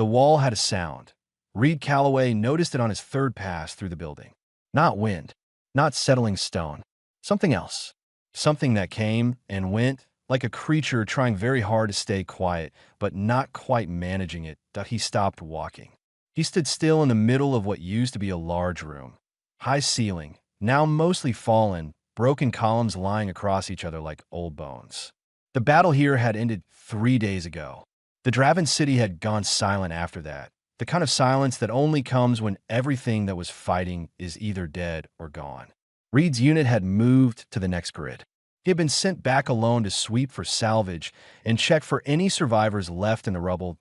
The wall had a sound. Reed Calloway noticed it on his third pass through the building. Not wind, not settling stone. Something else. Something that came and went, like a creature trying very hard to stay quiet, but not quite managing it, that he stopped walking. He stood still in the middle of what used to be a large room. High ceiling, now mostly fallen, broken columns lying across each other like old bones. The battle here had ended 3 days ago. The Draven city had gone silent after that, the kind of silence that only comes when everything that was fighting is either dead or gone. Reed's unit had moved to the next grid. He had been sent back alone to sweep for salvage and check for any survivors left in the rubble.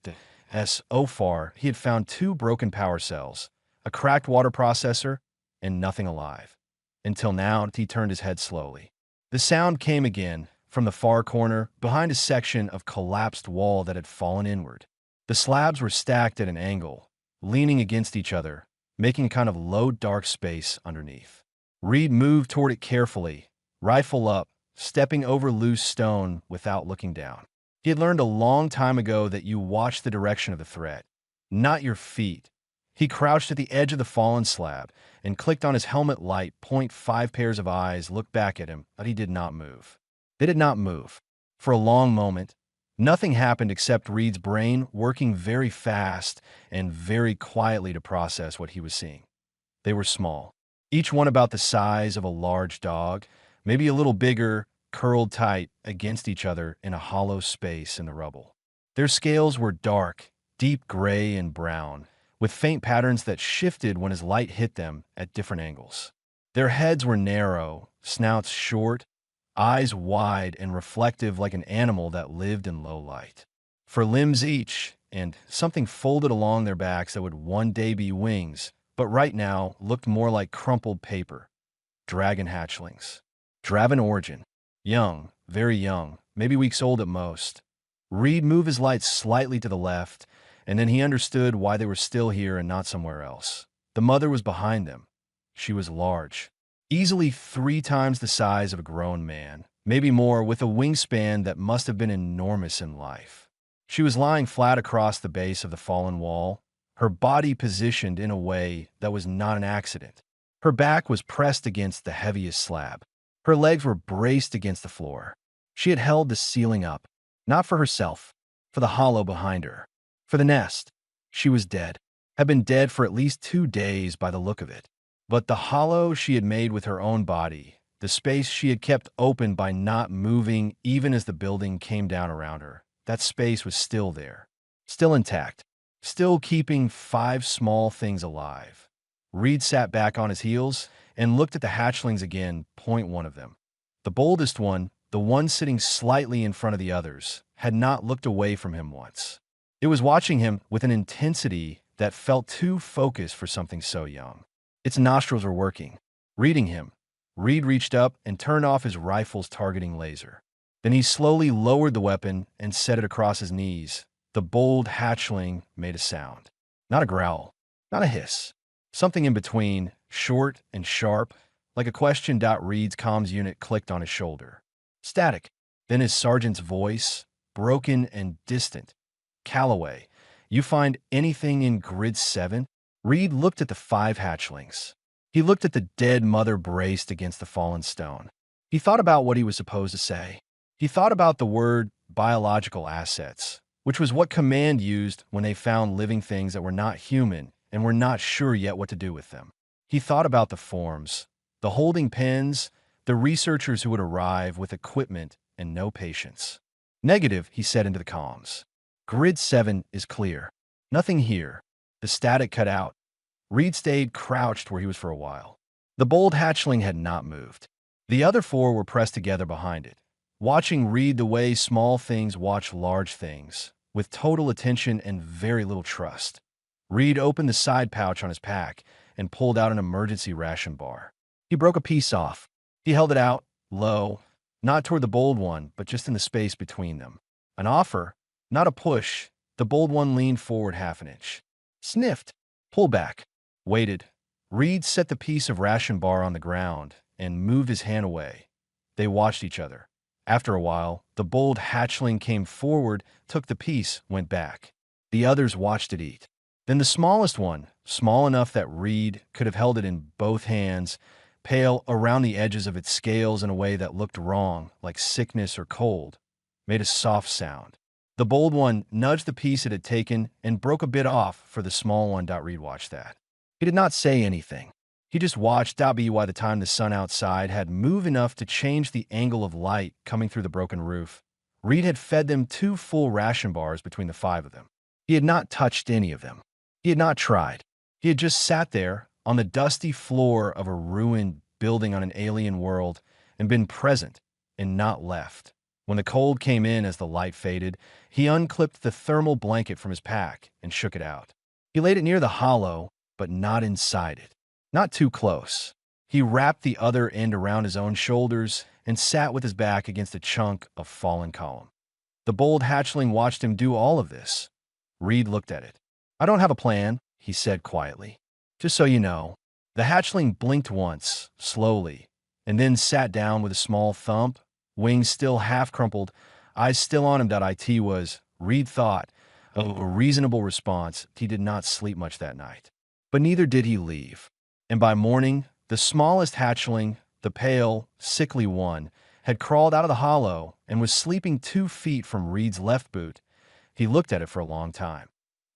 So far, he had found 2 broken power cells, a cracked water processor, and nothing alive. Until now, he turned his head slowly. The sound came again, from the far corner, behind a section of collapsed wall that had fallen inward. The slabs were stacked at an angle, leaning against each other, making a kind of low, dark space underneath. Reed moved toward it carefully, rifle up, stepping over loose stone without looking down. He had learned a long time ago that you watch the direction of the threat, not your feet. He crouched at the edge of the fallen slab and clicked on his helmet light. 5 pairs of eyes looked back at him, but he did not move. They did not move. For a long moment, nothing happened except Reed's brain working very fast and very quietly to process what he was seeing. They were small, each one about the size of a large dog, maybe a little bigger, curled tight against each other in a hollow space in the rubble. Their scales were dark, deep gray and brown, with faint patterns that shifted when his light hit them at different angles. Their heads were narrow, snouts short, eyes wide and reflective like an animal that lived in low light. For limbs each, and something folded along their backs that would one day be wings, but right now looked more like crumpled paper. Dragon hatchlings. Draven origin. Young, very young, maybe weeks old at most. Reed moved his light slightly to the left, and then he understood why they were still here and not somewhere else. The mother was behind them. She was large, easily 3 times the size of a grown man, maybe more, with a wingspan that must have been enormous in life. She was lying flat across the base of the fallen wall, her body positioned in a way that was not an accident. Her back was pressed against the heaviest slab. Her legs were braced against the floor. She had held the ceiling up, not for herself, for the hollow behind her, for the nest. She was dead, had been dead for at least 2 days by the look of it. But the hollow she had made with her own body, the space she had kept open by not moving even as the building came down around her, that space was still there, still intact, still keeping 5 small things alive. Reed sat back on his heels and looked at the hatchlings again. One of them, the boldest one, the one sitting slightly in front of the others, had not looked away from him once. It was watching him with an intensity that felt too focused for something so young. Its nostrils were working, reading him. Reed reached up and turned off his rifle's targeting laser. Then he slowly lowered the weapon and set it across his knees. The bold hatchling made a sound. Not a growl, not a hiss. Something in between, short and sharp, like a question. Reed's comms unit clicked on his shoulder. Static. Then his sergeant's voice, broken and distant. Calloway, you find anything in Grid 7? Reed looked at the 5 hatchlings. He looked at the dead mother braced against the fallen stone. He thought about what he was supposed to say. He thought about the word biological assets, which was what Command used when they found living things that were not human and were not sure yet what to do with them. He thought about the forms, the holding pens, the researchers who would arrive with equipment and no patience. Negative, he said into the comms. Grid 7 is clear. Nothing here. The static cut out. Reed stayed crouched where he was for a while. The bold hatchling had not moved. The other 4 were pressed together behind it, watching Reed the way small things watch large things, with total attention and very little trust. Reed opened the side pouch on his pack and pulled out an emergency ration bar. He broke a piece off. He held it out, low, not toward the bold one, but just in the space between them. An offer, not a push. The bold one leaned forward half an inch. Sniffed, pulled back, waited. Reed set the piece of ration bar on the ground and moved his hand away. They watched each other. After a while, the bold hatchling came forward, took the piece, went back. The others watched it eat. Then the smallest one, small enough that Reed could have held it in both hands, pale around the edges of its scales in a way that looked wrong, like sickness or cold, made a soft sound. The bold one nudged the piece it had taken and broke a bit off for the small one. Reed watched that. He did not say anything. He just watched by the time the sun outside had moved enough to change the angle of light coming through the broken roof. Reed had fed them 2 full ration bars between the 5 of them. He had not touched any of them. He had not tried. He had just sat there on the dusty floor of a ruined building on an alien world and been present and not left. When the cold came in as the light faded, he unclipped the thermal blanket from his pack and shook it out. He laid it near the hollow, but not inside it. Not too close. He wrapped the other end around his own shoulders and sat with his back against a chunk of fallen column. The bold hatchling watched him do all of this. Reed looked at it. "I don't have a plan," he said quietly. "Just so you know." The hatchling blinked once, slowly, and then sat down with a small thump, wings still half crumpled, eyes still on him. It was, Reed thought, a reasonable response. He did not sleep much that night. But neither did he leave. And by morning, the smallest hatchling, the pale, sickly one, had crawled out of the hollow and was sleeping 2 feet from Reed's left boot. He looked at it for a long time.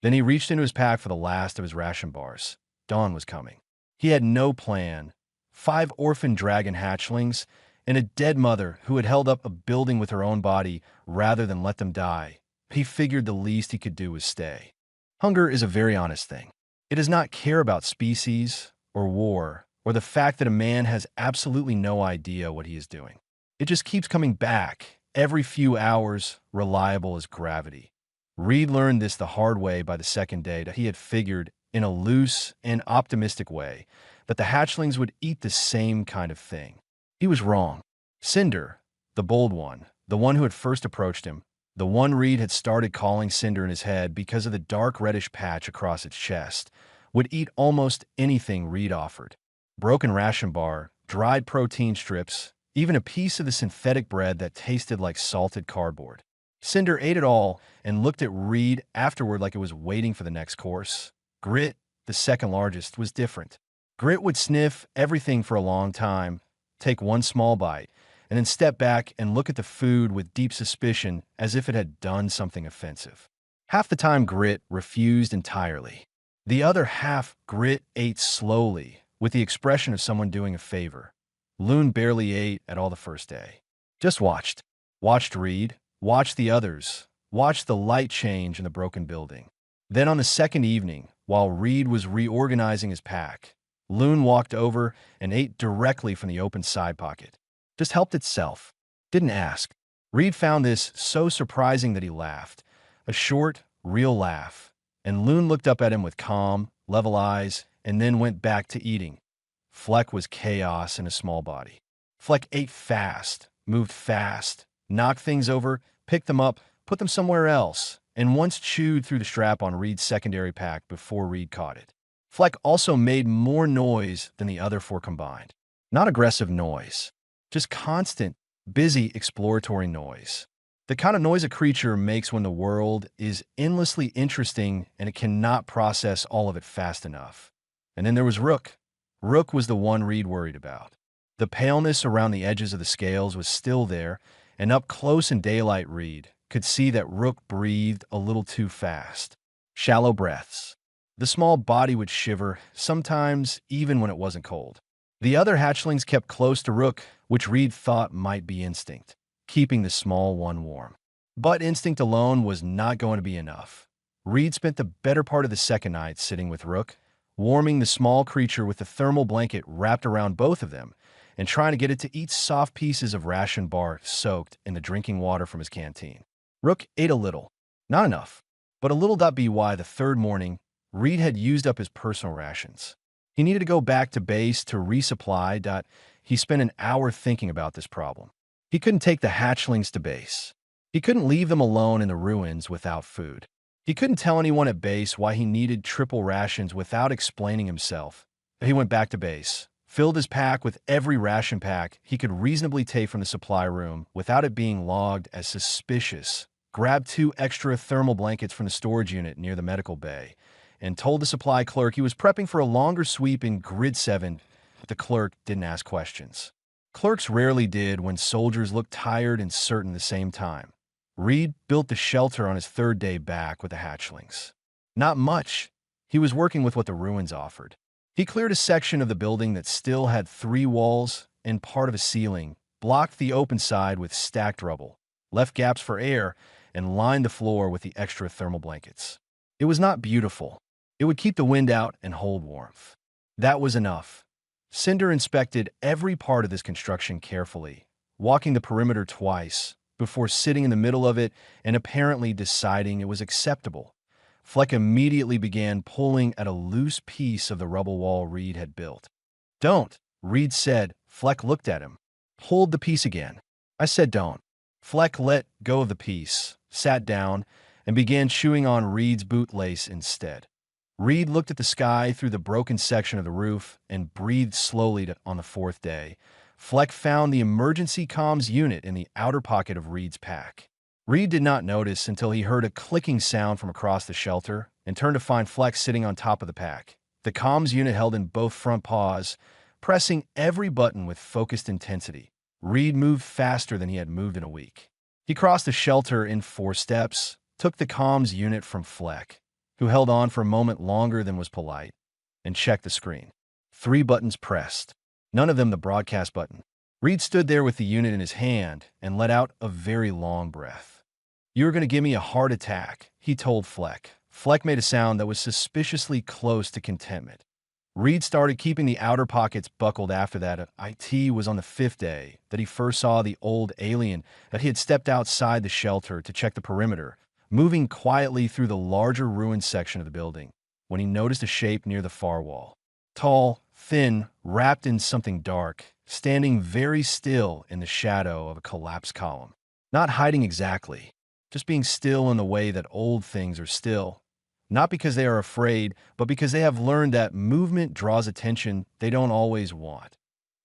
Then he reached into his pack for the last of his ration bars. Dawn was coming. He had no plan. 5 orphan dragon hatchlings and a dead mother who had held up a building with her own body rather than let them die. He figured the least he could do was stay. Hunger is a very honest thing. It does not care about species or war or the fact that a man has absolutely no idea what he is doing. It just keeps coming back every few hours, reliable as gravity. Reed learned this the hard way by the second day. That he had figured, in a loose and optimistic way, that the hatchlings would eat the same kind of thing. He was wrong. Cinder, the bold one, the one who had first approached him, the one Reed had started calling Cinder in his head because of the dark reddish patch across its chest, would eat almost anything Reed offered. Broken ration bar, dried protein strips, even a piece of the synthetic bread that tasted like salted cardboard. Cinder ate it all and looked at Reed afterward like it was waiting for the next course. Grit, the second largest, was different. Grit would sniff everything for a long time, take one small bite, and then step back and look at the food with deep suspicion as if it had done something offensive. Half the time Grit refused entirely. The other half Grit ate slowly, with the expression of someone doing a favor. Loon barely ate at all the first day. Just watched. Watched Reed, watched the others, watched the light change in the broken building. Then on the second evening, while Reed was reorganizing his pack, Loon walked over and ate directly from the open side pocket. Just helped itself. Didn't ask. Reed found this so surprising that he laughed. A short, real laugh. And Loon looked up at him with calm, level eyes, and then went back to eating. Fleck was chaos in a small body. Fleck ate fast, moved fast, knocked things over, picked them up, put them somewhere else, and once chewed through the strap on Reed's secondary pack before Reed caught it. Fleck also made more noise than the other 4 combined. Not aggressive noise, just constant, busy, exploratory noise. The kind of noise a creature makes when the world is endlessly interesting and it cannot process all of it fast enough. And then there was Rook. Rook was the one Reed worried about. The paleness around the edges of the scales was still there, and up close in daylight Reed could see that Rook breathed a little too fast. Shallow breaths. The small body would shiver, sometimes even when it wasn't cold. The other hatchlings kept close to Rook, which Reed thought might be instinct, keeping the small one warm. But instinct alone was not going to be enough. Reed spent the better part of the second night sitting with Rook, warming the small creature with the thermal blanket wrapped around both of them, and trying to get it to eat soft pieces of ration bar soaked in the drinking water from his canteen. Rook ate a little. Not enough, but a little. By the third morning, Reed had used up his personal rations. He needed to go back to base to resupply. He spent an hour thinking about this problem. He couldn't take the hatchlings to base. He couldn't leave them alone in the ruins without food. He couldn't tell anyone at base why he needed triple rations without explaining himself. He went back to base, filled his pack with every ration pack he could reasonably take from the supply room without it being logged as suspicious grabbed 2 extra thermal blankets from the storage unit near the medical bay, and told the supply clerk he was prepping for a longer sweep in Grid 7. The clerk didn't ask questions. Clerks rarely did when soldiers looked tired and certain at the same time. Reed built the shelter on his third day back with the hatchlings. Not much. He was working with what the ruins offered. He cleared a section of the building that still had 3 walls and part of a ceiling, blocked the open side with stacked rubble, left gaps for air, and lined the floor with the extra thermal blankets. It was not beautiful. It would keep the wind out and hold warmth. That was enough. Cinder inspected every part of this construction carefully, walking the perimeter twice before sitting in the middle of it and apparently deciding it was acceptable. Fleck immediately began pulling at a loose piece of the rubble wall Reed had built. "Don't," Reed said. Fleck looked at him. "Hold the piece again." "I said don't." Fleck let go of the piece, sat down, and began chewing on Reed's bootlace instead. Reed looked at the sky through the broken section of the roof and breathed slowly on the 4th day. Fleck found the emergency comms unit in the outer pocket of Reed's pack. Reed did not notice until he heard a clicking sound from across the shelter and turned to find Fleck sitting on top of the pack, the comms unit held in both front paws, pressing every button with focused intensity. Reed moved faster than he had moved in a week. He crossed the shelter in 4 steps, took the comms unit from Fleck, who held on for a moment longer than was polite, and checked the screen. 3 buttons pressed, none of them the broadcast button. Reed stood there with the unit in his hand and let out a very long breath. "You're going to give me a heart attack," he told Fleck. Fleck made a sound that was suspiciously close to contentment. Reed started keeping the outer pockets buckled after that. It was on the 5th day that he first saw the old alien, that he had stepped outside the shelter to check the perimeter, moving quietly through the larger ruined section of the building, when he noticed a shape near the far wall. Tall, thin, wrapped in something dark, standing very still in the shadow of a collapsed column. Not hiding exactly, just being still in the way that old things are still. Not because they are afraid, but because they have learned that movement draws attention they don't always want.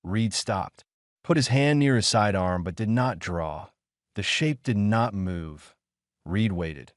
Reed stopped, put his hand near his sidearm, but did not draw. The shape did not move. Reed waited.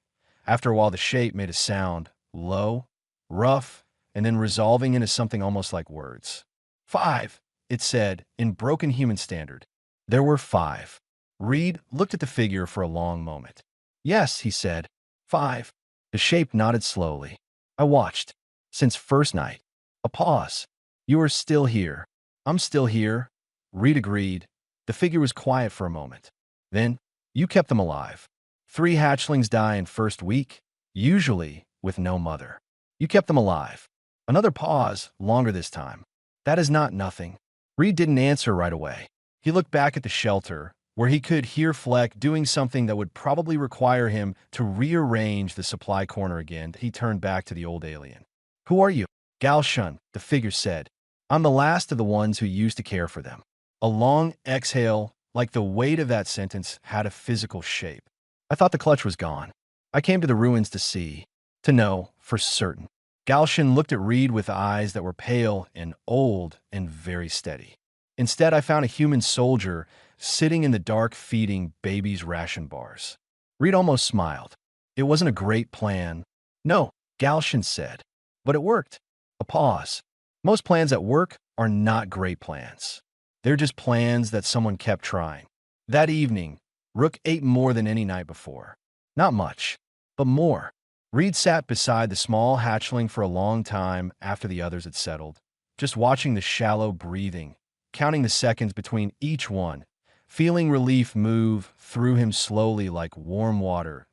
After a while, the shape made a sound, low, rough, and then resolving into something almost like words. 5, it said, in broken human standard. There were 5. Reed looked at the figure for a long moment. "Yes," he said. 5. The shape nodded slowly. "I watched. Since first night." A pause. "You are still here." "I'm still here." Reed agreed. The figure was quiet for a moment. Then, "You kept them alive. 3 hatchlings die in first week, usually with no mother. You kept them alive." Another pause, longer this time. "That is not nothing." Reed didn't answer right away. He looked back at the shelter, where he could hear Fleck doing something that would probably require him to rearrange the supply corner again. He turned back to the old alien. "Who are you?" "Galshin," the figure said. "I'm the last of the ones who used to care for them." A long exhale, like the weight of that sentence, had a physical shape. "I thought the clutch was gone. I came to the ruins to see, to know for certain." Galshin looked at Reed with eyes that were pale and old and very steady. "Instead, I found a human soldier sitting in the dark feeding babies' ration bars." Reed almost smiled. "It wasn't a great plan." "No," Galshin said. "But it worked." A pause. "Most plans that work are not great plans. They're just plans that someone kept trying." That evening, Rook ate more than any night before. Not much, but more. Reed sat beside the small hatchling for a long time after the others had settled, just watching the shallow breathing, counting the seconds between each one, feeling relief move through him slowly like warm water.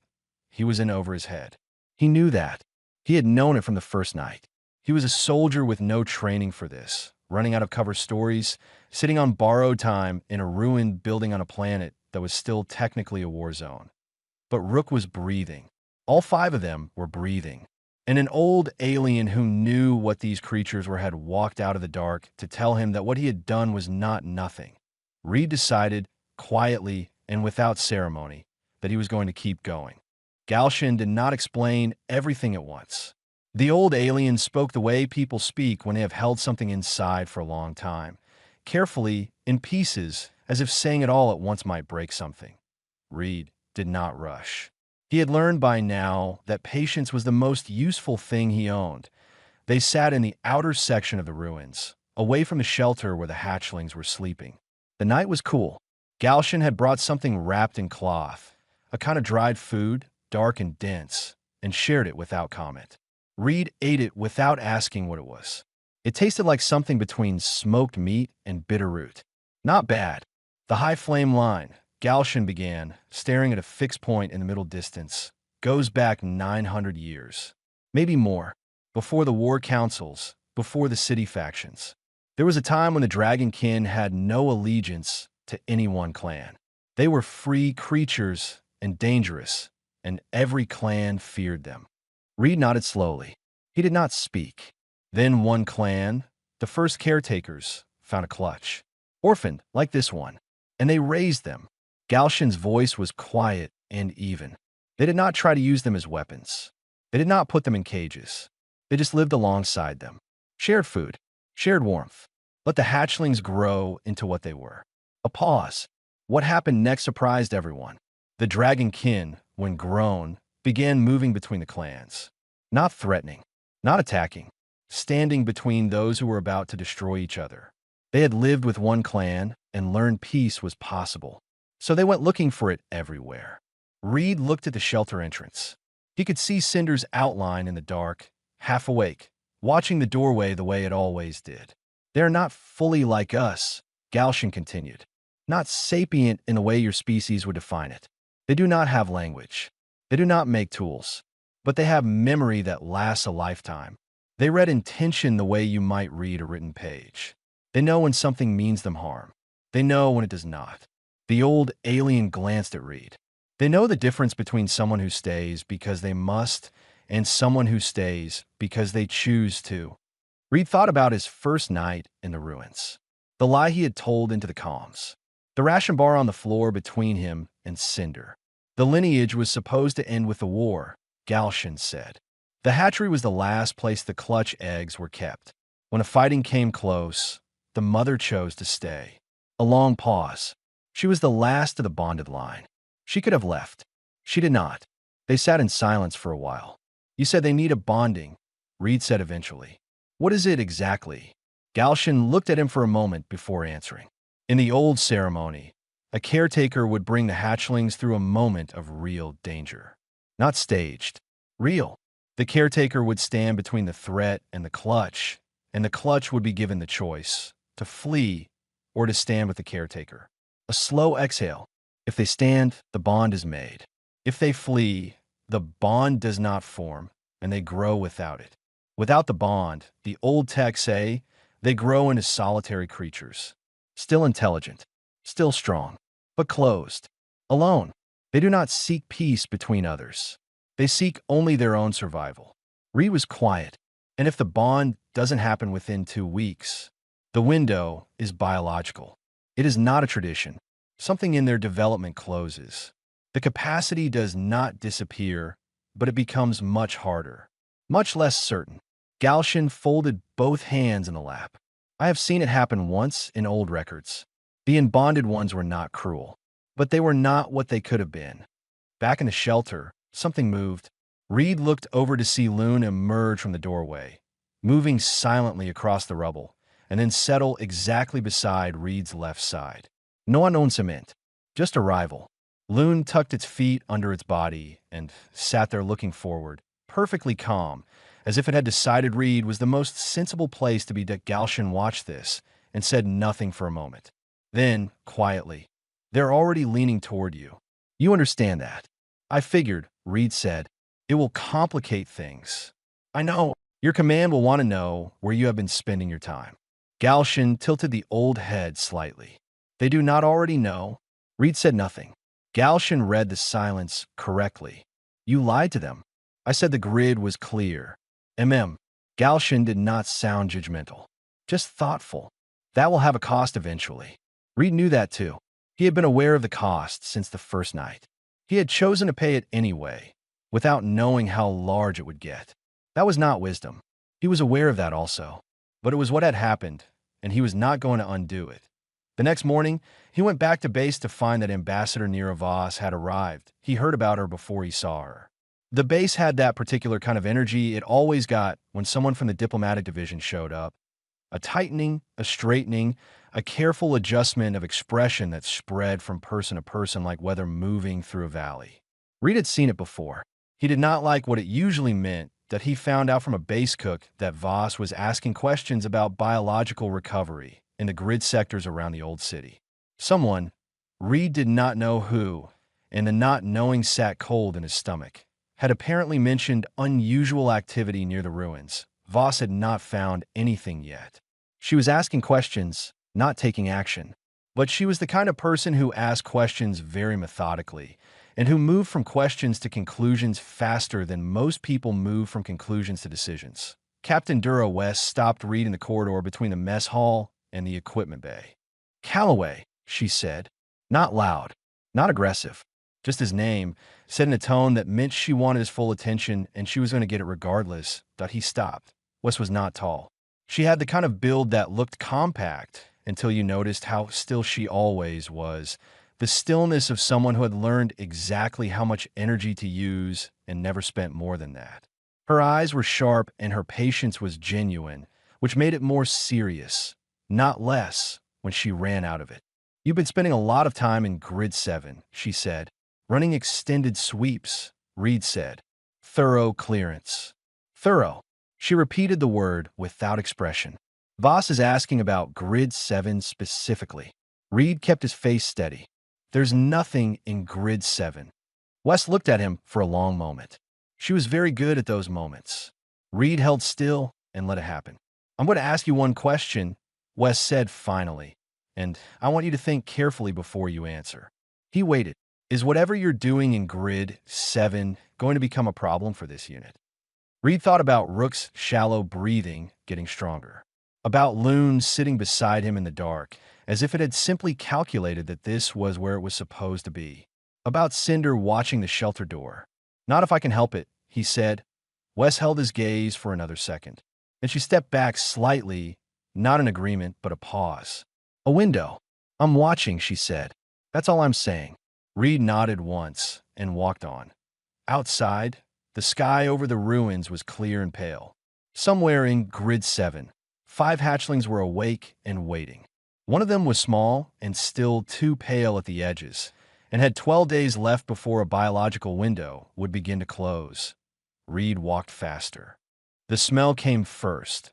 He was in over his head. He knew that. He had known it from the first night. He was a soldier with no training for this, running out of cover stories, sitting on borrowed time in a ruined building on a planet that was still technically a war zone. But Rook was breathing. All 5 of them were breathing. And an old alien who knew what these creatures were had walked out of the dark to tell him that what he had done was not nothing. Reed decided, quietly and without ceremony, that he was going to keep going. Galshin did not explain everything at once. The old alien spoke the way people speak when they have held something inside for a long time, carefully, in pieces, as if saying it all at once might break something. Reed did not rush. He had learned by now that patience was the most useful thing he owned. They sat in the outer section of the ruins, away from the shelter where the hatchlings were sleeping. The night was cool. Galshin had brought something wrapped in cloth, a kind of dried food, dark and dense, and shared it without comment. Reed ate it without asking what it was. It tasted like something between smoked meat and bitter root. Not bad. The high flame line, Galshin began, staring at a fixed point in the middle distance, goes back 900 years. Maybe more. Before the war councils, before the city factions. There was a time when the Dragonkin had no allegiance to any one clan. They were free creatures and dangerous, and every clan feared them. Reed nodded slowly. He did not speak. Then one clan, the first caretakers, found a clutch. Orphaned, like this one. And they raised them. Galshin's voice was quiet and even. They did not try to use them as weapons. They did not put them in cages. They just lived alongside them. Shared food. Shared warmth. Let the hatchlings grow into what they were. A pause. What happened next surprised everyone. The Dragonkin, when grown, began moving between the clans. Not threatening. Not attacking. Standing between those who were about to destroy each other. They had lived with one clan and learned peace was possible. So they went looking for it everywhere. Reed looked at the shelter entrance. He could see Cinder's outline in the dark, half awake, watching the doorway the way it always did. They're not fully like us, Galshin continued. Not sapient in the way your species would define it. They do not have language. They do not make tools. But they have memory that lasts a lifetime. They read intention the way you might read a written page. They know when something means them harm. They know when it does not. The old alien glanced at Reed. They know the difference between someone who stays because they must and someone who stays because they choose to. Reed thought about his first night in the ruins. The lie he had told into the comms. The ration bar on the floor between him and Cinder. The lineage was supposed to end with the war, Galshin said. The hatchery was the last place the clutch eggs were kept. When the fighting came close, the mother chose to stay. A long pause. She was the last of the bonded line. She could have left. She did not. They sat in silence for a while. You said they need a bonding, Reed said eventually. What is it exactly? Galshin looked at him for a moment before answering. In the old ceremony, a caretaker would bring the hatchlings through a moment of real danger. Not staged. Real. The caretaker would stand between the threat and the clutch would be given the choice to flee or to stand with the caretaker. A slow exhale. If they stand, the bond is made. If they flee, the bond does not form, and they grow without it. Without the bond, the old texts say, they grow into solitary creatures. Still intelligent, still strong, but closed. Alone. They do not seek peace between others. They seek only their own survival. Reed was quiet, and if the bond doesn't happen within 2 weeks, the window is biological. It is not a tradition. Something in their development closes. The capacity does not disappear, but it becomes much harder, much less certain. Galshin folded both hands in the lap. I have seen it happen once in old records. The unbonded ones were not cruel, but they were not what they could have been. Back in the shelter, something moved. Reed looked over to see Loon emerge from the doorway, moving silently across the rubble, and then settle exactly beside Reed's left side. No unknown cement, just arrival. Loon tucked its feet under its body and sat there looking forward, perfectly calm, as if it had decided Reed was the most sensible place to be. Galshin watched this and said nothing for a moment. Then, quietly, they're already leaning toward you. You understand that. I figured, Reed said. It will complicate things. I know. Your command will want to know where you have been spending your time. Galshin tilted the old head slightly. They do not already know. Reed said nothing. Galshin read the silence correctly. You lied to them. I said the grid was clear. Galshin did not sound judgmental. Just thoughtful. That will have a cost eventually. Reed knew that too. He had been aware of the cost since the first night. He had chosen to pay it anyway, without knowing how large it would get. That was not wisdom. He was aware of that also. But it was what had happened, and he was not going to undo it. The next morning, he went back to base to find that Ambassador Nira Voss had arrived. He heard about her before he saw her. The base had that particular kind of energy it always got when someone from the diplomatic division showed up. A tightening, a straightening, a careful adjustment of expression that spread from person to person like weather moving through a valley. Reed had seen it before. He did not like what it usually meant that he found out from a base cook that Voss was asking questions about biological recovery in the grid sectors around the old city. Someone, Reed did not know who, and the not knowing sat cold in his stomach, had apparently mentioned unusual activity near the ruins. Voss had not found anything yet. She was asking questions, not taking action. But she was the kind of person who asked questions very methodically, and who moved from questions to conclusions faster than most people move from conclusions to decisions. Captain Dura West stopped Reed in the corridor between the mess hall and the equipment bay. "Calloway," she said. Not loud, not aggressive. Just his name, said in a tone that meant she wanted his full attention and she was going to get it regardless. But he stopped. West was not tall. She had the kind of build that looked compact until you noticed how still she always was. The stillness of someone who had learned exactly how much energy to use and never spent more than that. Her eyes were sharp and her patience was genuine, which made it more serious, not less, when she ran out of it. "You've been spending a lot of time in Grid 7, she said. "Running extended sweeps," Reed said. "Thorough clearance." "Thorough." She repeated the word without expression. "Voss is asking about Grid 7 specifically." Reed kept his face steady. "There's nothing in Grid 7. West looked at him for a long moment. She was very good at those moments. Reed held still and let it happen. "I'm going to ask you one question," West said finally, "and I want you to think carefully before you answer." He waited. "Is whatever you're doing in Grid 7 going to become a problem for this unit?" Reed thought about Rook's shallow breathing getting stronger, about Loon sitting beside him in the dark, as if it had simply calculated that this was where it was supposed to be, about Cinder watching the shelter door. "Not if I can help it," he said. Wes held his gaze for another second. Then she stepped back slightly, not an agreement, but a pause. "A window. I'm watching," she said. "That's all I'm saying." Reed nodded once and walked on. Outside, the sky over the ruins was clear and pale. Somewhere in Grid 7, 5 hatchlings were awake and waiting. One of them was small and still too pale at the edges, and had 12 days left before a biological window would begin to close. Reed walked faster. The smell came first.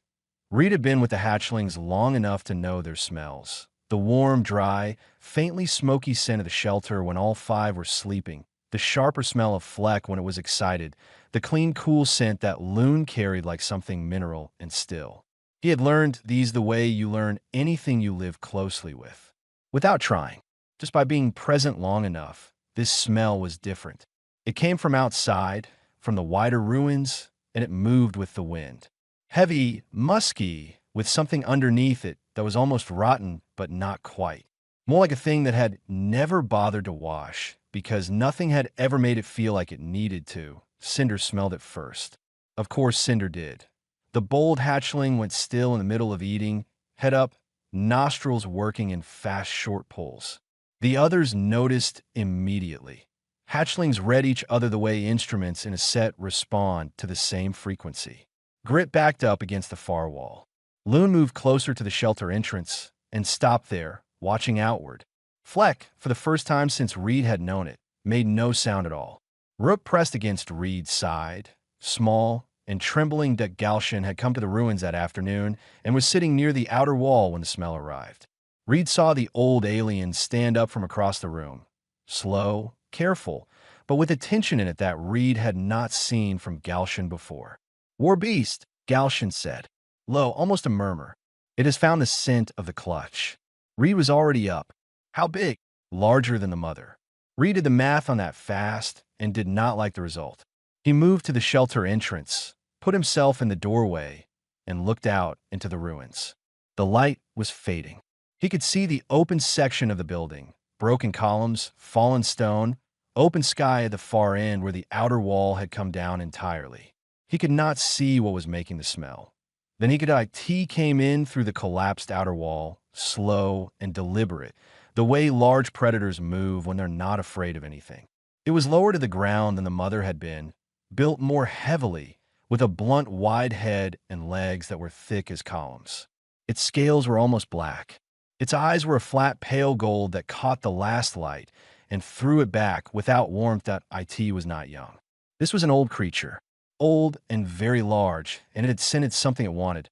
Reed had been with the hatchlings long enough to know their smells. The warm, dry, faintly smoky scent of the shelter when all 5 were sleeping, the sharper smell of Fleck when it was excited, the clean, cool scent that Loon carried like something mineral and still. He had learned these the way you learn anything you live closely with. Without trying, just by being present long enough, this smell was different. It came from outside, from the wider ruins, and it moved with the wind. Heavy, musky, with something underneath it that was almost rotten, but not quite. More like a thing that had never bothered to wash, because nothing had ever made it feel like it needed to. Cinder smelled it first. Of course, Cinder did. The bold hatchling went still in the middle of eating, head up, nostrils working in fast, short pulls. The others noticed immediately. Hatchlings read each other the way instruments in a set respond to the same frequency. Grit backed up against the far wall. Loon moved closer to the shelter entrance and stopped there, watching outward. Fleck, for the first time since Reed had known it, made no sound at all. Rook pressed against Reed's side, small and trembling. That Galshin had come to the ruins that afternoon and was sitting near the outer wall when the smell arrived. Reed saw the old alien stand up from across the room. Slow, careful, but with a tension in it that Reed had not seen from Galshin before. "War beast," Galshin said. Low, almost a murmur. "It has found the scent of the clutch." Reed was already up. "How big?" "Larger than the mother." Reed did the math on that fast and did not like the result. He moved to the shelter entrance, put himself in the doorway, and looked out into the ruins. The light was fading. He could see the open section of the building, broken columns, fallen stone, open sky at the far end where the outer wall had come down entirely. He could not see what was making the smell. Then he could IT came in through the collapsed outer wall, slow, and deliberate, the way large predators move when they're not afraid of anything. It was lower to the ground than the mother had been, built more heavily, with a blunt, wide head and legs that were thick as columns. Its scales were almost black. Its eyes were a flat, pale gold that caught the last light and threw it back without warmth that it was not young. This was an old creature, old and very large, and it had scented something it wanted.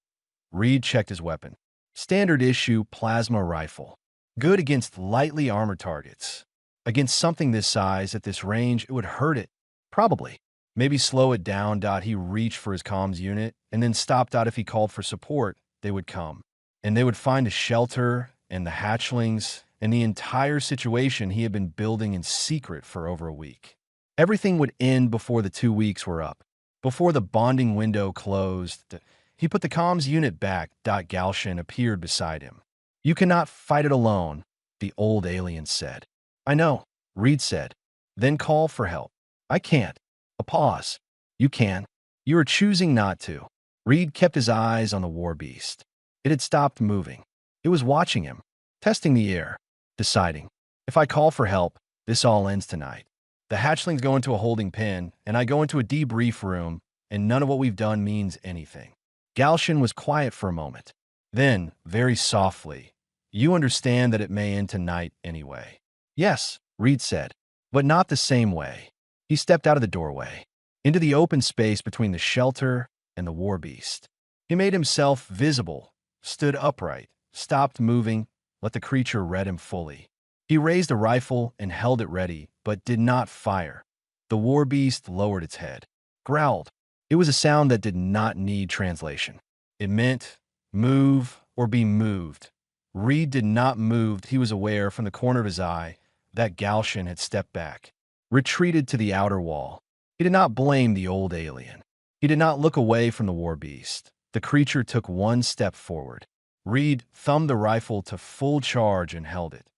Reed checked his weapon. Standard issue plasma rifle. Good against lightly armored targets. Against something this size, at this range, it would hurt it. Probably. Maybe slow it down. He reached for his comms unit and then stopped. If he called for support, they would come. And they would find a shelter and the hatchlings and the entire situation he had been building in secret for over a week. Everything would end before the 2 weeks were up. Before the bonding window closed, he put the comms unit back. Galshin appeared beside him. "You cannot fight it alone," the old alien said. "I know," Reed said. "Then call for help." "I can't." A pause. "You can." "You are choosing not to." Reed kept his eyes on the war beast. It had stopped moving. It was watching him, testing the air, deciding, "If I call for help, this all ends tonight. The hatchlings go into a holding pen, and I go into a debrief room, and none of what we've done means anything." Galshin was quiet for a moment. Then, very softly, "You understand that it may end tonight anyway." "Yes," Reed said, "but not the same way." He stepped out of the doorway, into the open space between the shelter and the war beast. He made himself visible, stood upright, stopped moving, let the creature read him fully. He raised a rifle and held it ready, but did not fire. The war beast lowered its head, growled. It was a sound that did not need translation. It meant move or be moved. Reed did not move. He was aware from the corner of his eye that Galshin had stepped back, retreated to the outer wall. He did not blame the old alien. He did not look away from the war beast. The creature took one step forward. Reed thumbed the rifle to full charge and held it.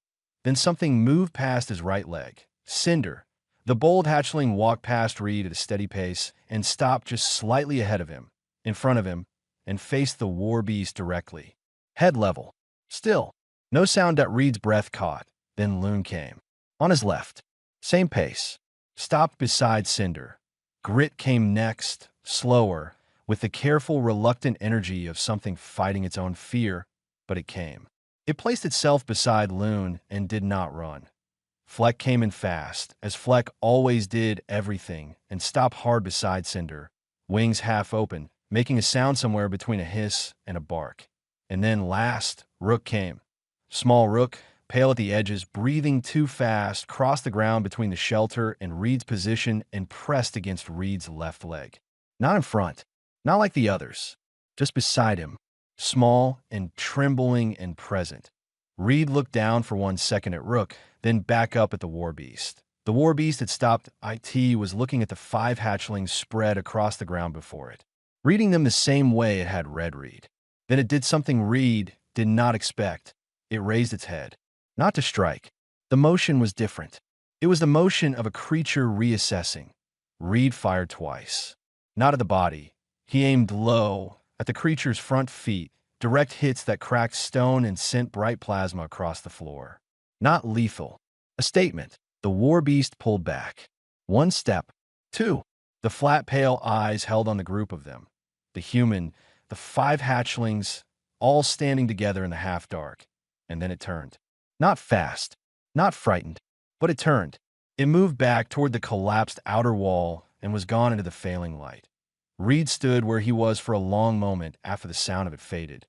Then something moved past his right leg. Cinder. The bold hatchling walked past Reed at a steady pace and stopped just slightly ahead of him, in front of him, and faced the war beast directly. Head level. Still. No sound. Reed's breath caught. Then Loon came. On his left. Same pace. Stopped beside Cinder. Grit came next, slower, with the careful, reluctant energy of something fighting its own fear, but it came. It placed itself beside Loon and did not run. Fleck came in fast, as Fleck always did everything, and stopped hard beside Cinder, wings half open, making a sound somewhere between a hiss and a bark. And then last, Rook came. Small Rook, pale at the edges, breathing too fast, crossed the ground between the shelter and Reed's position and pressed against Reed's left leg. Not in front, not like the others, just beside him, small and trembling and present. Reed looked down for 1 second at Rook, then back up at the war beast. The war beast had stopped. It was looking at the 5 hatchlings spread across the ground before it, reading them the same way it had read Reed. Then it did something Reed did not expect. It raised its head. Not to strike. The motion was different. It was the motion of a creature reassessing. Reed fired twice. Not at the body. He aimed low, at the creature's front feet, direct hits that cracked stone and sent bright plasma across the floor. Not lethal. A statement. The war beast pulled back. 1 step. 2. The flat, pale eyes held on the group of them. The human, the 5 hatchlings, all standing together in the half-dark. And then it turned. Not fast, not frightened, but it turned. It moved back toward the collapsed outer wall and was gone into the failing light. Reed stood where he was for a long moment after the sound of it faded.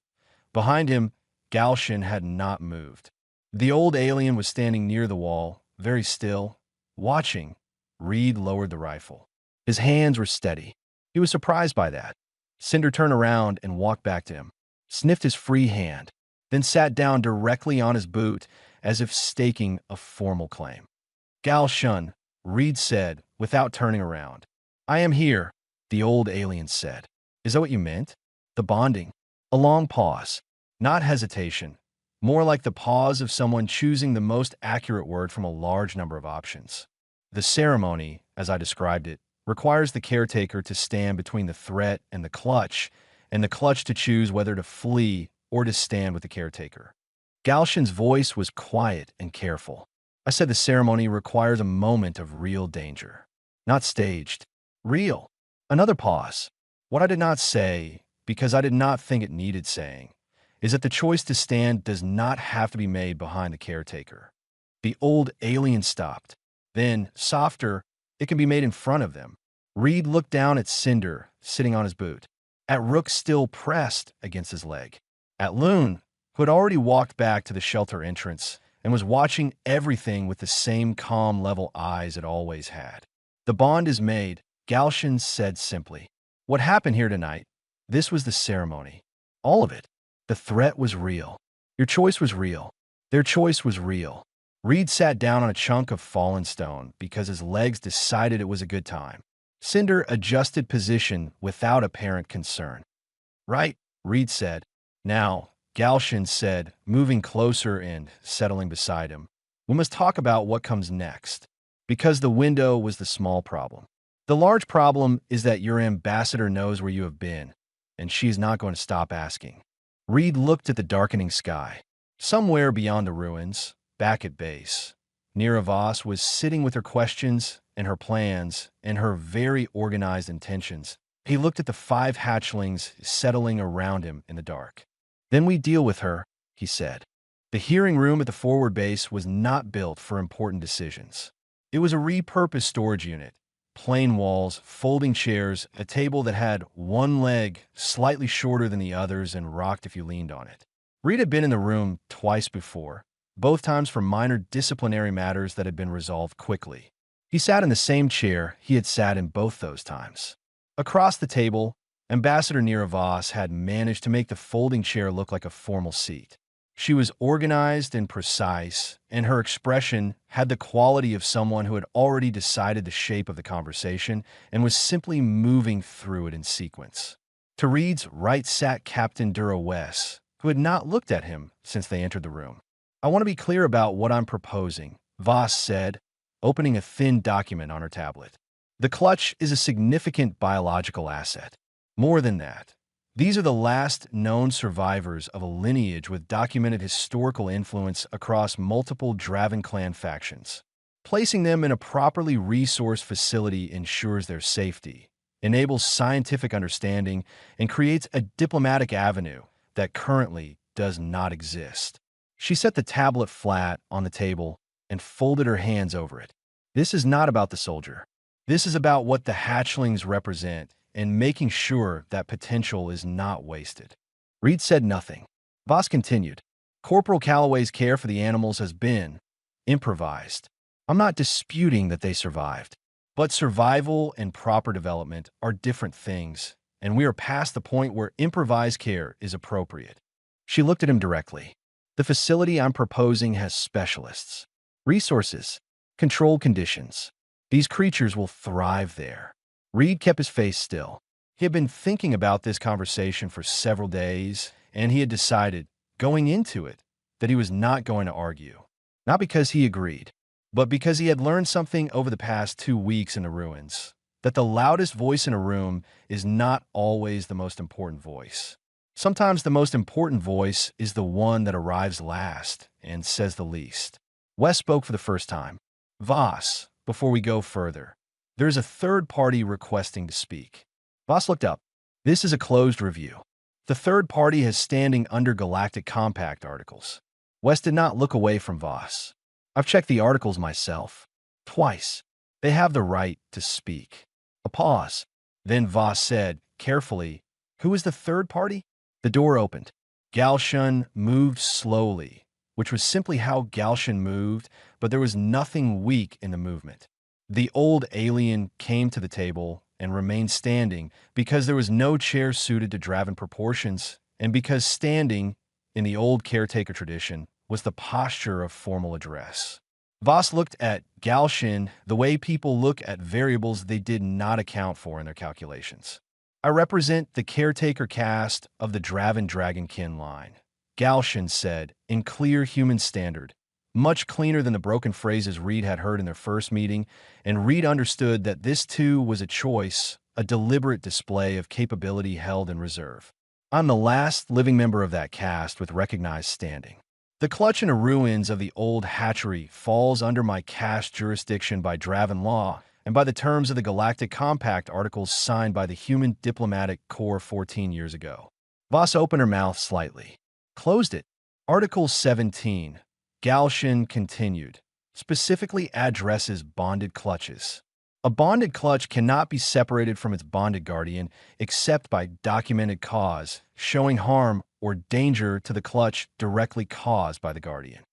Behind him, Galshin had not moved. The old alien was standing near the wall, very still, watching. Reed lowered the rifle. His hands were steady. He was surprised by that. Cinder turned around and walked back to him, sniffed his free hand, then sat down directly on his boot as if staking a formal claim. "Galshin," Reed said, without turning around. "I am here," the old alien said. "Is that what you meant?" The bonding. A long pause. Not hesitation. More like the pause of someone choosing the most accurate word from a large number of options. The ceremony, as I described it, requires the caretaker to stand between the threat and the clutch to choose whether to flee or to stand with the caretaker. Galshin's voice was quiet and careful. I said the ceremony requires a moment of real danger. Not staged. Real. Another pause. What I did not say, because I did not think it needed saying, is that the choice to stand does not have to be made behind the caretaker. The old alien stopped. Then, softer, it can be made in front of them. Reed looked down at Cinder, sitting on his boot. At Rook, still pressed against his leg. At Loon, who had already walked back to the shelter entrance and was watching everything with the same calm, level eyes it always had. The bond is made, Galshin said simply. What happened here tonight? This was the ceremony. All of it. The threat was real. Your choice was real. Their choice was real. Reed sat down on a chunk of fallen stone because his legs decided it was a good time. Cinder adjusted position without apparent concern. Right, Reed said. Now, Galshin said, moving closer and settling beside him. We must talk about what comes next. Because the window was the small problem. The large problem is that your ambassador knows where you have been, and she is not going to stop asking. Reed looked at the darkening sky. Somewhere beyond the ruins, back at base, Nira Voss was sitting with her questions and her plans and her very organized intentions. He looked at the 5 hatchlings settling around him in the dark. Then we deal with her, he said. The hearing room at the forward base was not built for important decisions. It was a repurposed storage unit. Plain walls, folding chairs, a table that had one leg slightly shorter than the others and rocked if you leaned on it. Reed had been in the room twice before, both times for minor disciplinary matters that had been resolved quickly. He sat in the same chair he had sat in both those times. Across the table, Ambassador Nira Voss had managed to make the folding chair look like a formal seat. She was organized and precise, and her expression had the quality of someone who had already decided the shape of the conversation and was simply moving through it in sequence. To Reed's right sat Captain Dura Wess, who had not looked at him since they entered the room. I want to be clear about what I'm proposing, Voss said, opening a thin document on her tablet. The clutch is a significant biological asset. More than that, these are the last known survivors of a lineage with documented historical influence across multiple Draven clan factions. Placing them in a properly resourced facility ensures their safety, enables scientific understanding, and creates a diplomatic avenue that currently does not exist. She set the tablet flat on the table and folded her hands over it. This is not about the soldier. This is about what the hatchlings represent and making sure that potential is not wasted. Reed said nothing. Voss continued. Corporal Calloway's care for the animals has been improvised. I'm not disputing that they survived, but survival and proper development are different things, and we are past the point where improvised care is appropriate. She looked at him directly. The facility I'm proposing has specialists, resources, controlled conditions. These creatures will thrive there. Reed kept his face still. He had been thinking about this conversation for several days, and he had decided, going into it, that he was not going to argue. Not because he agreed, but because he had learned something over the past 2 weeks in the ruins, that the loudest voice in a room is not always the most important voice. Sometimes the most important voice is the one that arrives last and says the least. Wes spoke for the first time. Voss, before we go further, there is a third party requesting to speak. Voss looked up. This is a closed review. The third party has standing under Galactic Compact articles. Wes did not look away from Voss. I've checked the articles myself. Twice. They have the right to speak. A pause. Then Voss said, carefully, who is the third party? The door opened. Galshin moved slowly, which was simply how Galshin moved, but there was nothing weak in the movement. The old alien came to the table and remained standing because there was no chair suited to Draven proportions, and because standing, in the old caretaker tradition, was the posture of formal address. Voss looked at Galshin the way people look at variables they did not account for in their calculations. I represent the caretaker caste of the Draven Dragonkin line, Galshin said, in clear human standard, much cleaner than the broken phrases Reed had heard in their first meeting, and Reed understood that this too was a choice, a deliberate display of capability held in reserve. I'm the last living member of that caste with recognized standing. The clutch in the ruins of the old hatchery falls under my caste jurisdiction by Draven law and by the terms of the Galactic Compact articles signed by the Human Diplomatic Corps 14 years ago. Voss opened her mouth slightly, closed it. Article 17, Galshin continued, specifically addresses bonded clutches. A bonded clutch cannot be separated from its bonded guardian except by documented cause, showing harm or danger to the clutch directly caused by the guardian.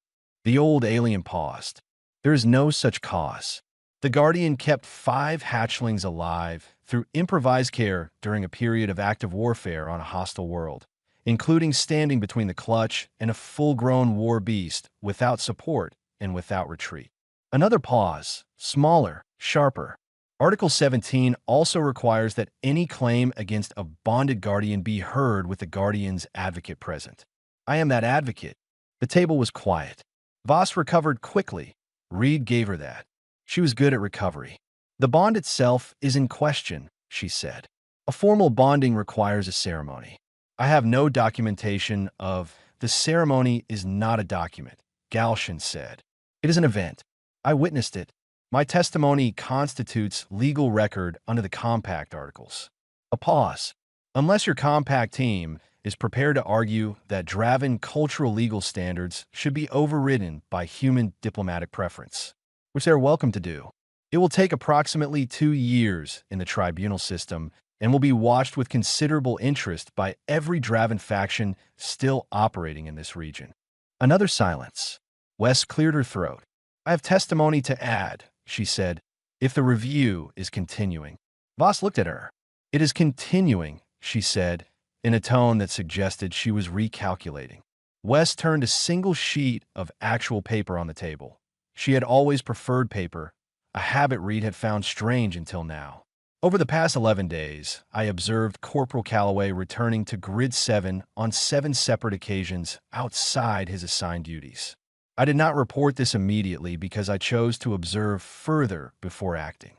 The old alien paused. There is no such cause. The guardian kept 5 hatchlings alive through improvised care during a period of active warfare on a hostile world, including standing between the clutch and a full-grown war beast without support and without retreat. Another pause, smaller, sharper. Article 17 also requires that any claim against a bonded guardian be heard with the guardian's advocate present. I am that advocate. The table was quiet. Voss recovered quickly. Reed gave her that. She was good at recovery. The bond itself is in question, she said. A formal bonding requires a ceremony. I have no documentation of the ceremony is not a document, Galshin said. It is an event. I witnessed it. My testimony constitutes legal record under the Compact articles. A pause. Unless your Compact team is prepared to argue that Draven cultural legal standards should be overridden by human diplomatic preference, which they are welcome to do. It will take approximately 2 years in the tribunal system and will be watched with considerable interest by every Draven faction still operating in this region. Another silence. Wes cleared her throat. I have testimony to add, she said, if the review is continuing. Voss looked at her. It is continuing, she said, in a tone that suggested she was recalculating. Wes turned a single sheet of actual paper on the table. She had always preferred paper, a habit Reed had found strange until now. Over the past 11 days, I observed Corporal Calloway returning to Grid 7 on 7 separate occasions outside his assigned duties. I did not report this immediately because I chose to observe further before acting.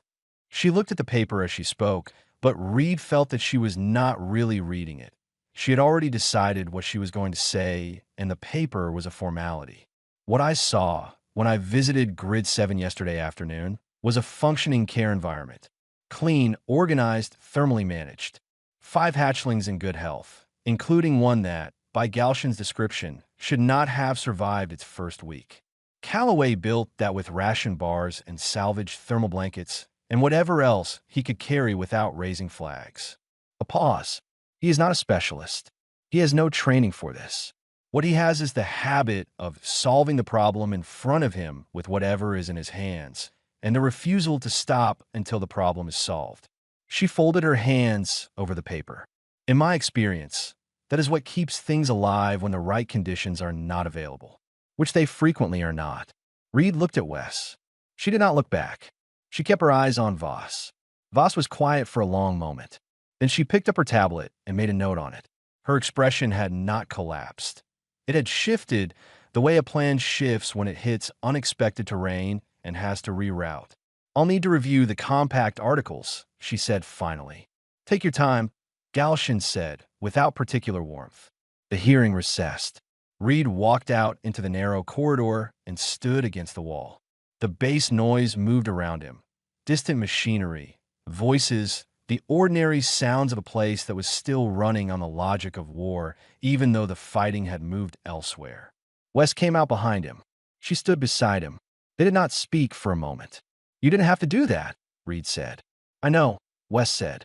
She looked at the paper as she spoke, but Reed felt that she was not really reading it. She had already decided what she was going to say, and the paper was a formality. What I saw when I visited Grid 7 yesterday afternoon was a functioning care environment. Clean, organized, thermally managed. 5 hatchlings in good health, including one that, by Galshin's description, should not have survived its first week. Calloway built that with ration bars and salvaged thermal blankets and whatever else he could carry without raising flags. A pause. He is not a specialist. He has no training for this. What he has is the habit of solving the problem in front of him with whatever is in his hands, and the refusal to stop until the problem is solved. She folded her hands over the paper. In my experience, that is what keeps things alive when the right conditions are not available, which they frequently are not. Reed looked at Wes. She did not look back. She kept her eyes on Voss. Voss was quiet for a long moment. Then she picked up her tablet and made a note on it. Her expression had not collapsed. It had shifted the way a plan shifts when it hits unexpected terrain and has to reroute. I'll need to review the Compact articles, she said finally. Take your time, Galshin said, without particular warmth. The hearing recessed. Reed walked out into the narrow corridor and stood against the wall. The bass noise moved around him. Distant machinery, voices, the ordinary sounds of a place that was still running on the logic of war, even though the fighting had moved elsewhere. Wes came out behind him. She stood beside him. They did not speak for a moment. You didn't have to do that, Reed said. I know, Wes said.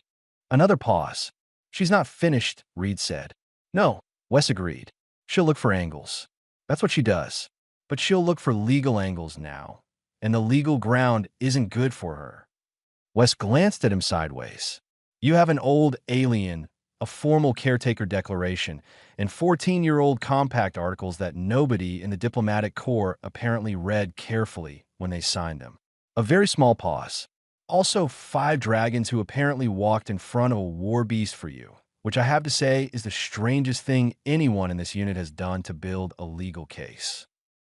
Another pause. She's not finished, Reed said. No, Wes agreed. She'll look for angles. That's what she does. But she'll look for legal angles now. And the legal ground isn't good for her. Wes glanced at him sideways. You have an old alien, a formal caretaker declaration, and 14-year-old compact articles that nobody in the diplomatic corps apparently read carefully when they signed them. A very small pause. Also 5 dragons who apparently walked in front of a war beast for you, which I have to say is the strangest thing anyone in this unit has done to build a legal case.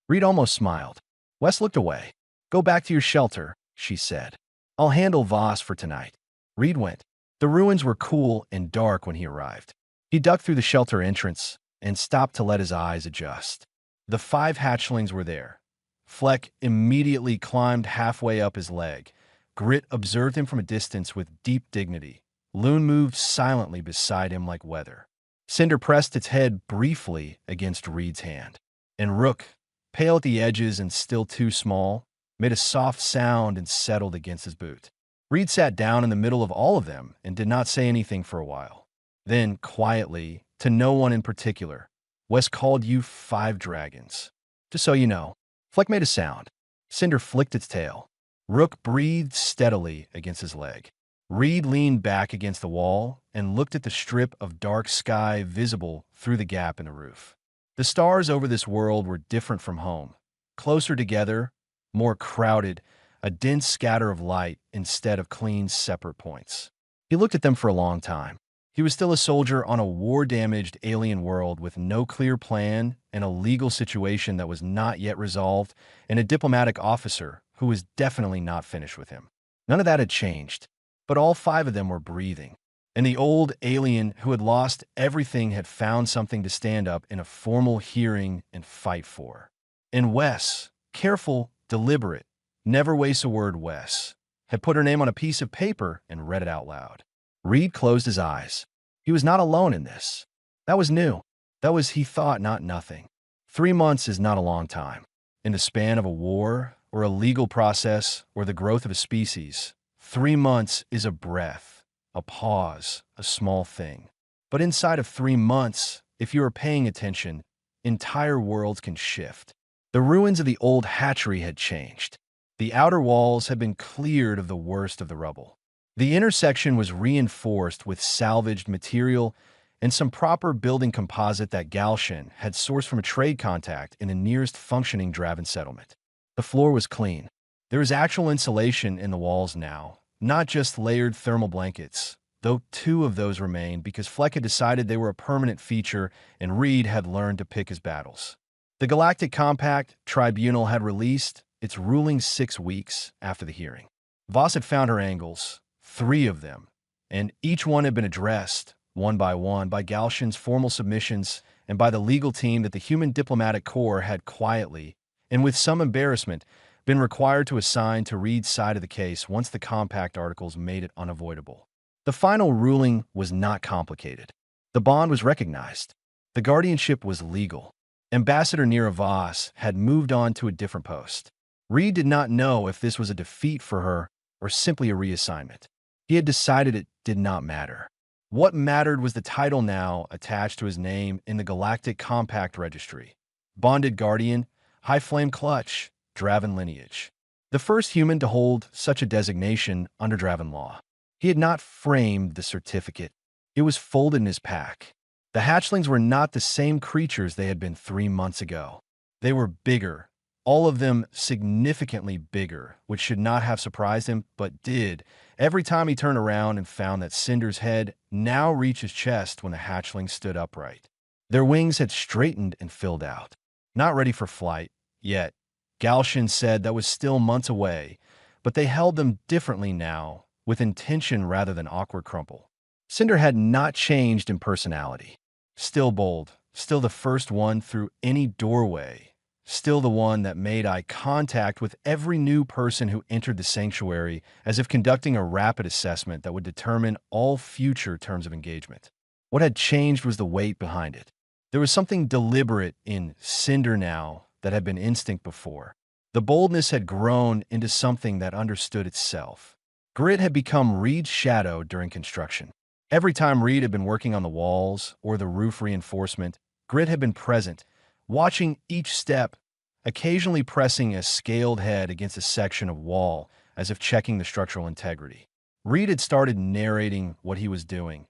Reed almost smiled. Wes looked away. Go back to your shelter, she said. I'll handle Voss for tonight. Reed went. The ruins were cool and dark when he arrived. He ducked through the shelter entrance and stopped to let his eyes adjust. The 5 hatchlings were there. Fleck immediately climbed halfway up his leg. Grit observed him from a distance with deep dignity. Loon moved silently beside him like weather. Cinder pressed its head briefly against Reed's hand. And Rook, pale at the edges and still too small, made a soft sound and settled against his boot. Reed sat down in the middle of all of them and did not say anything for a while. Then, quietly, to no one in particular, Wes called you 5 dragons. Just so you know. Fleck made a sound. Cinder flicked its tail. Rook breathed steadily against his leg. Reed leaned back against the wall and looked at the strip of dark sky visible through the gap in the roof. The stars over this world were different from home. Closer together, more crowded, a dense scatter of light instead of clean, separate points. He looked at them for a long time. He was still a soldier on a war-damaged alien world with no clear plan and a legal situation that was not yet resolved, and a diplomatic officer who was definitely not finished with him. None of that had changed, but all 5 of them were breathing. And the old alien who had lost everything had found something to stand up in a formal hearing and fight for. And Wes, careful, deliberate, never waste a word Wes, had put her name on a piece of paper and read it out loud. Reed closed his eyes. He was not alone in this. That was new. That was, he thought, not nothing. 3 months is not a long time. In the span of a war, or a legal process, or the growth of a species, 3 months is a breath, a pause, a small thing. But inside of 3 months, if you are paying attention, entire worlds can shift. The ruins of the old hatchery had changed. The outer walls had been cleared of the worst of the rubble. The intersection was reinforced with salvaged material and some proper building composite that Galshin had sourced from a trade contact in the nearest functioning Draven settlement. The floor was clean. There was actual insulation in the walls now, not just layered thermal blankets, though 2 of those remained because Fleck had decided they were a permanent feature and Reed had learned to pick his battles. The Galactic Compact Tribunal had released its ruling 6 weeks after the hearing. Voss had found her angles, 3 of them, and each one had been addressed, one, by Galshin's formal submissions and by the legal team that the Human Diplomatic Corps had quietly, and with some embarrassment, been required to assign to Reed's side of the case once the compact articles made it unavoidable. The final ruling was not complicated. The bond was recognized. The guardianship was legal. Ambassador Nira Voss had moved on to a different post. Reed did not know if this was a defeat for her or simply a reassignment. He had decided it did not matter. What mattered was the title now attached to his name in the Galactic Compact Registry. Bonded Guardian, High Flame Clutch, Draven lineage. The first human to hold such a designation under Draven law. He had not framed the certificate. It was folded in his pack. The hatchlings were not the same creatures they had been 3 months ago. They were bigger, all of them significantly bigger, which should not have surprised him, but did, every time he turned around and found that Cinder's head now reached his chest when the hatchling stood upright. Their wings had straightened and filled out. Not ready for flight, yet. Galshin said that was still months away, but they held them differently now, with intention rather than awkward crumple. Cinder had not changed in personality. Still bold, still the first one through any doorway, still the one that made eye contact with every new person who entered the sanctuary, as if conducting a rapid assessment that would determine all future terms of engagement. What had changed was the weight behind it. There was something deliberate in Cinder now that had been instinct before. The boldness had grown into something that understood itself. Grit had become Reed's shadow during construction. Every time Reed had been working on the walls or the roof reinforcement, Grit had been present, watching each step, occasionally pressing a scaled head against a section of wall as if checking the structural integrity. Reed had started narrating what he was doing,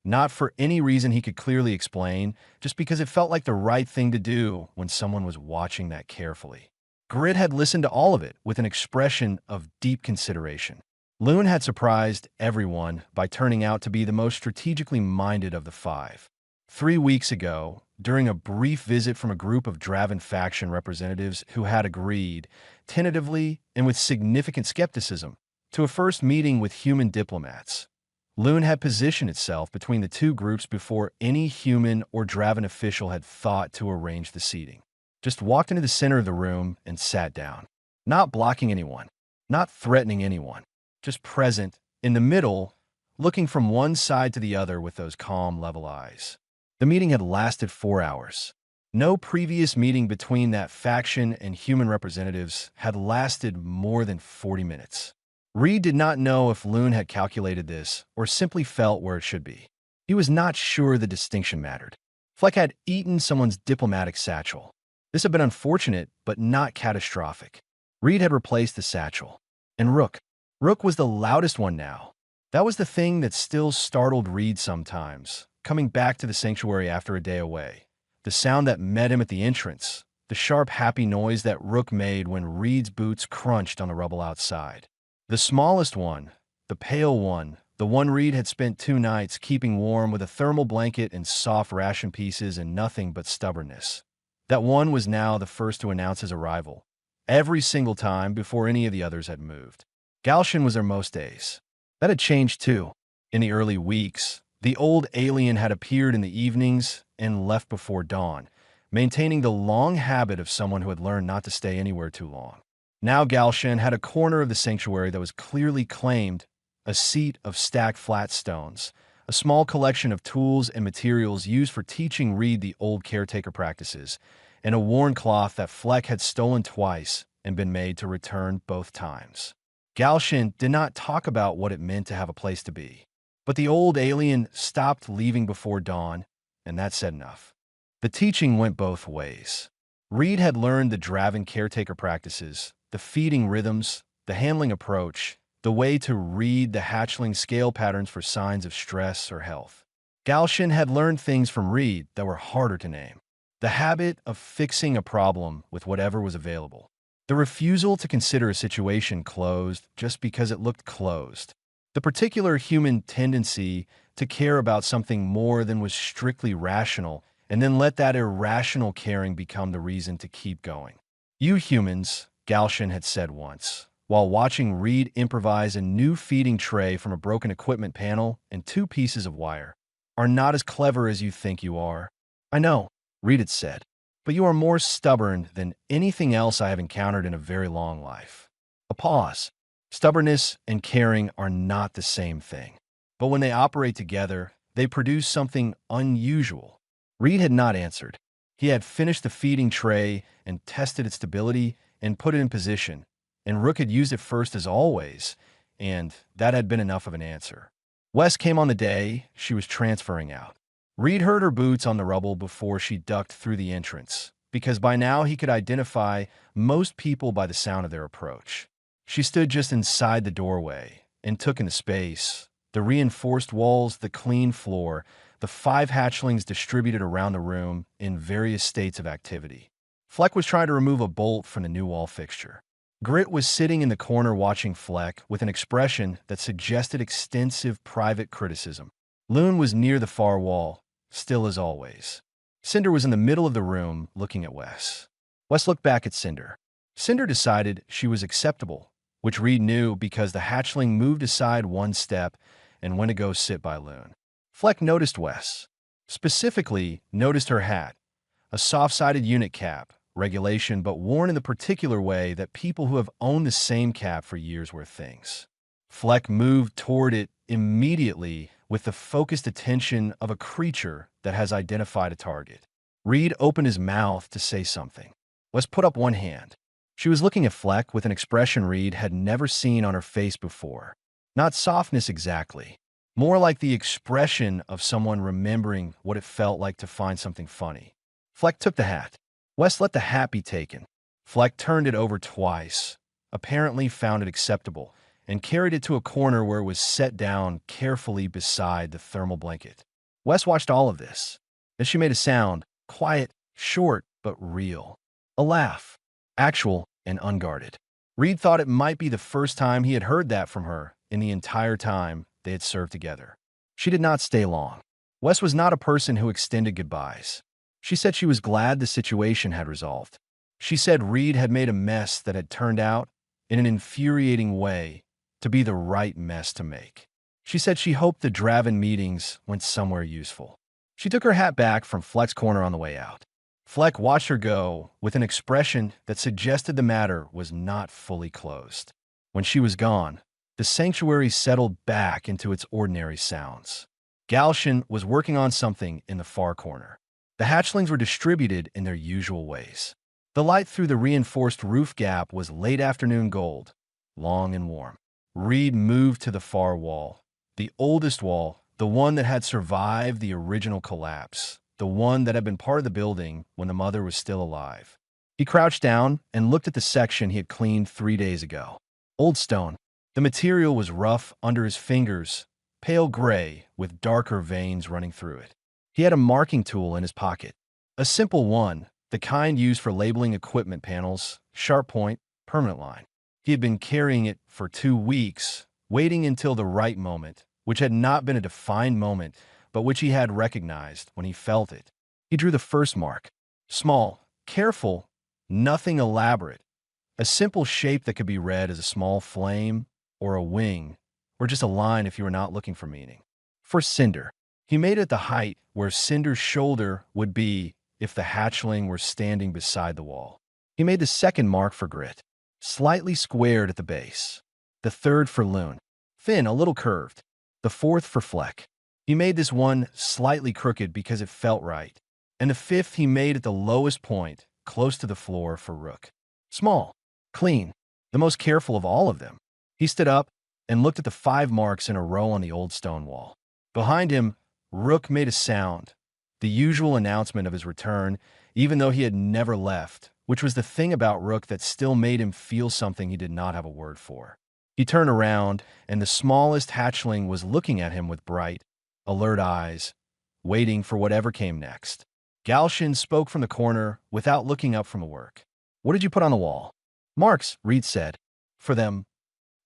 not for any reason he could clearly explain, just because it felt like the right thing to do when someone was watching that carefully. Grit had listened to all of it with an expression of deep consideration. Loon had surprised everyone by turning out to be the most strategically minded of the 5. 3 weeks ago, during a brief visit from a group of Draven faction representatives who had agreed, tentatively and with significant skepticism, to a first meeting with human diplomats, Loon had positioned itself between the 2 groups before any human or Draven official had thought to arrange the seating. just walked into the center of the room and sat down. Not blocking anyone, not threatening anyone, just present, in the middle, looking from one side to the other with those calm, level eyes. The meeting had lasted 4 hours. No previous meeting between that faction and human representatives had lasted more than 40 minutes. Reed did not know if Loon had calculated this or simply felt where it should be. He was not sure the distinction mattered. Fleck had eaten someone's diplomatic satchel. This had been unfortunate, but not catastrophic. Reed had replaced the satchel. And Rook. Rook was the loudest one now. That was the thing that still startled Reed sometimes, coming back to the sanctuary after a day away. The sound that met him at the entrance, the sharp, happy noise that Rook made when Reed's boots crunched on the rubble outside. The smallest one, the pale one, the one Reed had spent 2 nights keeping warm with a thermal blanket and soft ration pieces and nothing but stubbornness. That one was now the first to announce his arrival, every single time before any of the others had moved. Galshin was there most days. That had changed too. In the early weeks, the old alien had appeared in the evenings and left before dawn, maintaining the long habit of someone who had learned not to stay anywhere too long. Now Galshin had a corner of the sanctuary that was clearly claimed, a seat of stacked flat stones, a small collection of tools and materials used for teaching Reed the old caretaker practices, and a worn cloth that Fleck had stolen twice and been made to return both times. Galshin did not talk about what it meant to have a place to be, but the old alien stopped leaving before dawn, and that said enough. The teaching went both ways. Reed had learned the Draven caretaker practices, the feeding rhythms, the handling approach, the way to read the hatchling scale patterns for signs of stress or health. Galshin had learned things from Reed that were harder to name. The habit of fixing a problem with whatever was available. The refusal to consider a situation closed just because it looked closed. The particular human tendency to care about something more than was strictly rational and then let that irrational caring become the reason to keep going. You humans, Galshin had said once, while watching Reed improvise a new feeding tray from a broken equipment panel and 2 pieces of wire, are not as clever as you think you are. I know, Reed had said, but you are more stubborn than anything else I have encountered in a very long life. A pause. Stubbornness and caring are not the same thing. But when they operate together, they produce something unusual. Reed had not answered. He had finished the feeding tray and tested its stability and put it in position, and Rook had used it first as always, and that had been enough of an answer. Wes came on the day she was transferring out. Reed heard her boots on the rubble before she ducked through the entrance, because by now he could identify most people by the sound of their approach. She stood just inside the doorway and took in the space, the reinforced walls, the clean floor, the 5 hatchlings distributed around the room in various states of activity. Fleck was trying to remove a bolt from the new wall fixture. Grit was sitting in the corner watching Fleck with an expression that suggested extensive private criticism. Loon was near the far wall, still as always. Cinder was in the middle of the room looking at Wes. Wes looked back at Cinder. Cinder decided she was acceptable, which Reed knew because the hatchling moved aside 1 step and went to go sit by Loon. Fleck noticed Wes. Specifically, noticed her hat, a soft-sided unit cap, regulation but worn in the particular way that people who have owned the same cap for years wear things. Fleck moved toward it immediately with the focused attention of a creature that has identified a target. Reed opened his mouth to say something. Wes put up 1 hand. She was looking at Fleck with an expression Reed had never seen on her face before. Not softness exactly. More like the expression of someone remembering what it felt like to find something funny. Fleck took the hat. Wes let the hat be taken. Fleck turned it over twice, apparently found it acceptable, and carried it to a corner where it was set down carefully beside the thermal blanket. Wes watched all of this. Then she made a sound, quiet, short, but real. A laugh, actual and unguarded. Reed thought it might be the first time he had heard that from her in the entire time they had served together. She did not stay long. Wes was not a person who extended goodbyes. She said she was glad the situation had resolved. She said Reed had made a mess that had turned out, in an infuriating way, to be the right mess to make. She said she hoped the Draven meetings went somewhere useful. She took her hat back from Fleck's corner on the way out. Fleck watched her go with an expression that suggested the matter was not fully closed. When she was gone, the sanctuary settled back into its ordinary sounds. Galshin was working on something in the far corner. The hatchlings were distributed in their usual ways. The light through the reinforced roof gap was late afternoon gold, long and warm. Reed moved to the far wall, the oldest wall, the one that had survived the original collapse, the one that had been part of the building when the mother was still alive. He crouched down and looked at the section he had cleaned 3 days ago. Old stone. The material was rough under his fingers, pale gray with darker veins running through it. He had a marking tool in his pocket. A simple one, the kind used for labeling equipment panels, sharp point, permanent line. He had been carrying it for 2 weeks, waiting until the right moment, which had not been a defined moment, but which he had recognized when he felt it. He drew the first mark. Small, careful, nothing elaborate. A simple shape that could be read as a small flame, or a wing, or just a line if you were not looking for meaning. For Cinder, he made it the height where Cinder's shoulder would be if the hatchling were standing beside the wall. He made the second mark for Grit, slightly squared at the base. The third for Loon, thin, a little curved. The fourth for Fleck. He made this one slightly crooked because it felt right. And the fifth he made at the lowest point, close to the floor, for Rook. Small, clean, the most careful of all of them. He stood up and looked at the 5 marks in a row on the old stone wall. Behind him, Rook made a sound, the usual announcement of his return, even though he had never left, which was the thing about Rook that still made him feel something he did not have a word for. He turned around, and the smallest hatchling was looking at him with bright, alert eyes, waiting for whatever came next. Galshin spoke from the corner without looking up from a work. "What did you put on the wall?" "Marks," Reed said. "For them."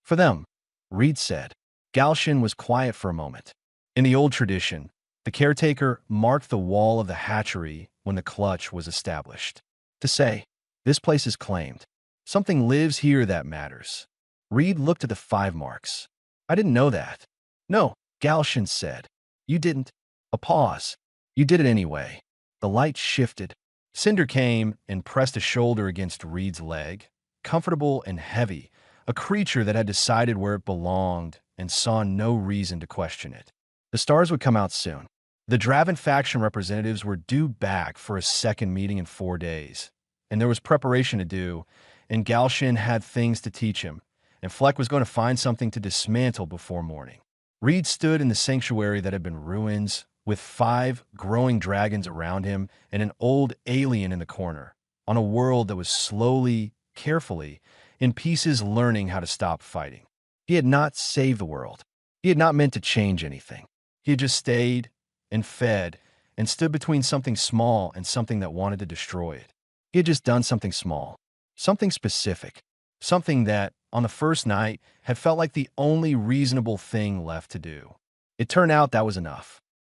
"For them," Reed said. Galshin was quiet for a moment. In the old tradition, the caretaker marked the wall of the hatchery when the clutch was established. To say, "This place is claimed. Something lives here that matters." Reed looked at the 5 marks. "I didn't know that." "No," Galshin said. "You didn't." A pause. "You did it anyway." The light shifted. Cinder came and pressed a shoulder against Reed's leg, comfortable and heavy, a creature that had decided where it belonged and saw no reason to question it. The stars would come out soon. The Draven faction representatives were due back for a second meeting in 4 days, and there was preparation to do, and Galshin had things to teach him, and Fleck was going to find something to dismantle before morning. Reed stood in the sanctuary that had been ruins, with 5 growing dragons around him and an old alien in the corner, on a world that was slowly, carefully, in pieces learning how to stop fighting. He had not saved the world. He had not meant to change anything. He had just stayed and fed and stood between something small and something that wanted to destroy it. He had just done something small, something specific, something that, on the first night, had felt like the only reasonable thing left to do. It turned out that was enough.